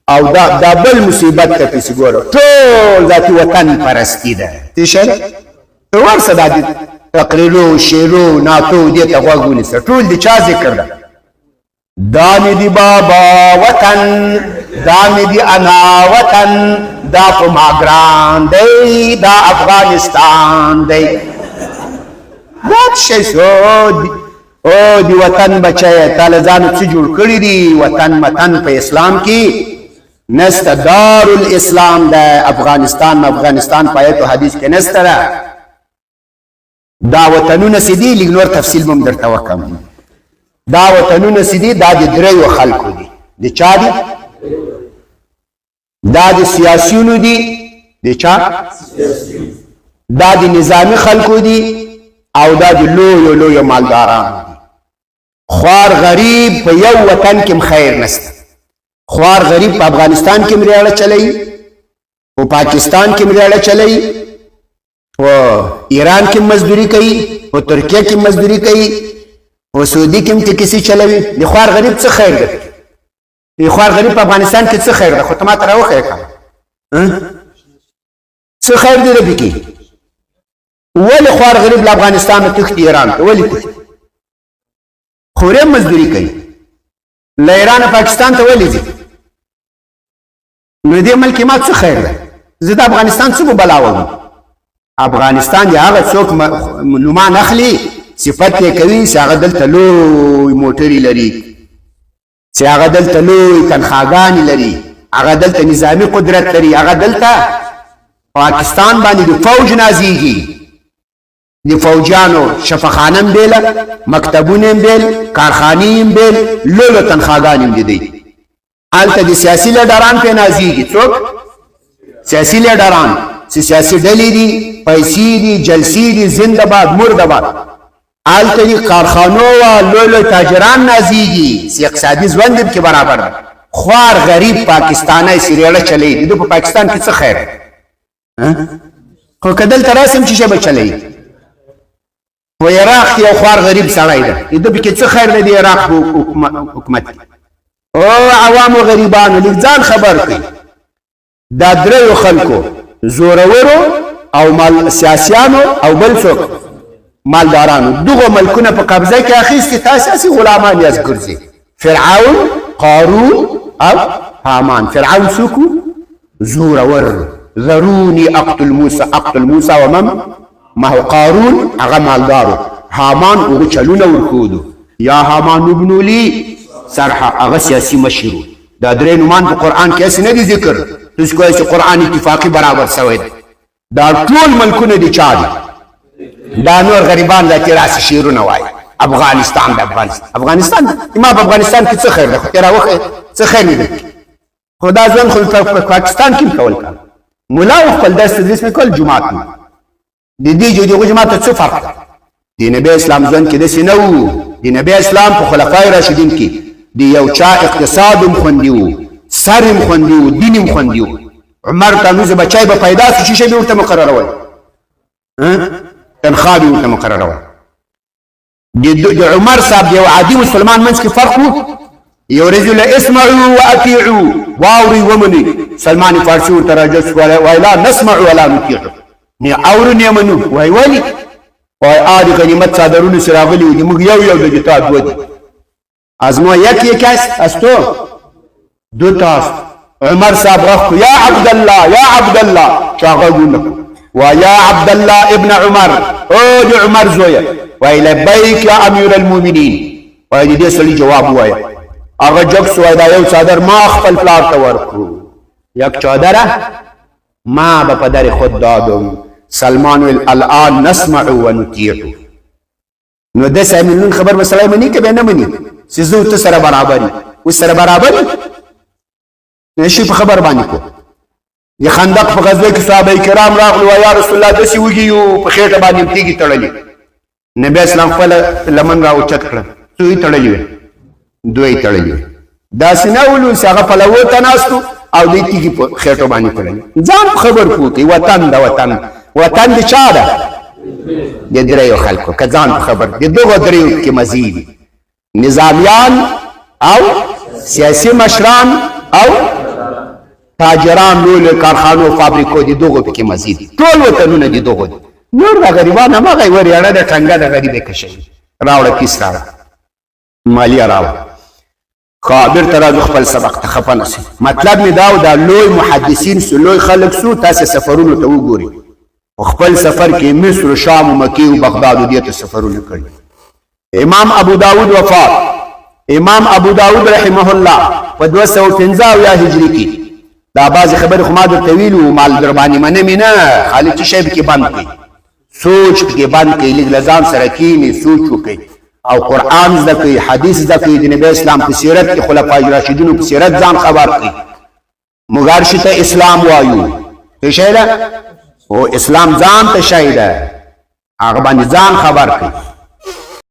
او دا بل مصیبت ته پسې ګوره ټول ذاتي وطن پرستي ده تشه ورسه دا دي تقریرو شعرو نعتو دې ته غوږ ونیسه ټول د چا ذکر ده دا مې دی بابا وطن دا مې دی انا وطن دا په ما ګران دی دا افغانستان دی دا شی او دی وطن بچای تعالی ځان څه جوړ کړی دی وطن متن په اسلام کې نسته دار الاسلام ده افغانستان په آیت او حدیث کې نسته دا وطنونه سدي لږ نور تفصیل هم درته وکم دا وطنونه سدي دا د دریو خلکو دي د چا دي دا د سیاسيونو دي د چا دا د نظامی خلکو دي او دا د لویو مالدارانو دي خوار غریب په یو وطن کې خیر نشته خوار غریب په افغانستان کې مریاله چلی او پاکستان کې مریاله چلی او ایران کې مزدوری کوي او ترکیه کې مزدوری کوي او سعودي کې هم کسی چلوي د خوار غریب څه خیر ده د خوار غریب په افغانستان کې څه خیر ده خو ته ما ته راوښیه که څه خیر دی ربي کې ولې خوار غریب له افغانستانه تښتي ایران ته ولې تښتي خو هم مزدوري کوي له ایرانه پاکستان ته ولې ځي نو دې ملک ما څه خیر ده زه د افغانستان څه بلا وم افغانستان دی هغه څوک نومان اخلي صفت یې کوي چې هغه دلته لوی موټرې لري چې هغه دلته لوی تنخواګانې لري هغه دلته نظامي قدرت لري هغه دلته پاکستان باندې د فوج نازیږي د فوجانو شفاخانه هم بیله مکتبونه هم بیل کارخانې هم بیل لولو تنخواګانې هم دي هلته د سیاسي لیډران پرې نازیږي څوک سیاسي لیډران چې سیاسي ډلې دي پیسې دي جلسې دي زنده‌باد مرده‌باد هلته د کارخانو و لولو تاجران نازیږي چې اقتصادي ژوند هم کې برابر ده خوار غریب پاکستانی سریاله چلی د په پاکستان کې څه خیر خو که دلته راسم چې شبه چلی و عراق کې یو خوار غریب سړی ده د پکې څه خیر دی د عراق حکومت او عوامو غریبانو لږ ځان خبر کړي دا دریو خلکو زورورو او سیاسیانو او بل څوک مالدارانو دغه ملکونه په قبضه کې اخیستي تاسو اساسي غلامان یاست ګرځي فرعون قارون او هامان فرعون سوکو زورور ذروني اقتل موسى ومن ما هو قارون هغه مالدارو هامان هغه چلونه ورکودو یا هامان ابن لي صرحه هغه سیاسي مشرو دا درې نومان په قران کې اسنه دي ذکر تاسو کوی چې قران اتفاقی برابر شوی دا ټول ملکونه دي چا دي دا نور غریبان د تراس شیرونه وای افغانستان د افغانستان ما په افغانستان کې څه خیر ده تیرا وخت څه خیر نه خدا ځان خو په پاکستان کې کول کار مولا خپل درس تدریس کول جمعات د دې جو جماعت څه فرق ده د نبی اسلام ځن کې د سينو د نبی اسلام په خلفای راشدین کې دی یو چا اقتصاد خوندیو سر خوندیو دین خوندیو عمر ته نو بچای به پیدا شي شي ورته مقرره وای تنخواه ورته مقرره وای د عمر صاحب یو عادي مسلمان منځ کې فرق وو یو رجل اسمعوا واطيعوا واوري ومني سلمان فارسی ورته راځي وای لا نسمع ولا نطيع نه اور نه منو وای ولی وای آدي غنیمت صادرونه سراغلی دي موږ یو د جتاد ودی ازمو یک استو دو تاس عمر صاحب غفو یا عبد الله شاغلونك ويا عبد الله ابن عمر او عمر زویا وای لبیک یا امیر المؤمنین وای دې سړي جواب وای هغه جګ سوای دا یو صادر ما خپل پلار ته ورکو یک چادره ما به پدر خود دادم سلمان الان نسمع و نطيع نو د سامعين خبر مسله منی که به نه منی سيزو ته سره برابرۍ و سره برابرۍ نشي په خبر باندې کو د خندق په غزوه کې صحابه کرام راغلو یا رسول الله دسی وګیو په خېټه باندې تیږي تړلې نبی اسلام خپل لمن را اوچت کړ دوی تړلې دوی تړلې دا سيناولو څنګه په لوته ناستو او دې تیږي په خېټه باندې تړلې ځان خبر کو کی وطن د چا ده د دریو خلکو کځان خبر د دغه دریو کې مزید نظامیان او سیاسي مشران او تاجران لوی کارخانو فابریکو دي دغو پکې مزید ټول وطنونه دي دغو دي نور د غریبان همغه وریاړه د ټنګه د غریبې کشوي راوړه کیس راوړه مالیه راوړه بیرته راځو خپل سبق ته خفه نه سئ مطلب مې دا و دا لوی محدثین سو لوی خلک سو تاسې سفرونو ته وګورئ په خپل سفر کې مصر و شام و مکې و بغداد و دې ته سفرونه کړي امام ابو داود وفات امام ابو داود رحمه الله په 215 هجري کې دا بعضې خبرې خو ما درته ویلي وو مال در باندې منمې نه خالي څه شی پکې بند کړئ سوچ پکې بند کړئ لږ له ځان سره کښېنئ سوچ وکړئ او قرآن زده کړئ حدیث زده کړئ د نبی اسلام په سیرت کې خلفای راشدینو په سیرت ځان خبر کړئ موږ هر شي ته اسلام وایو څه شی ده او اسلام ځان ته شی ده هغه باندې ځان خبر کړئ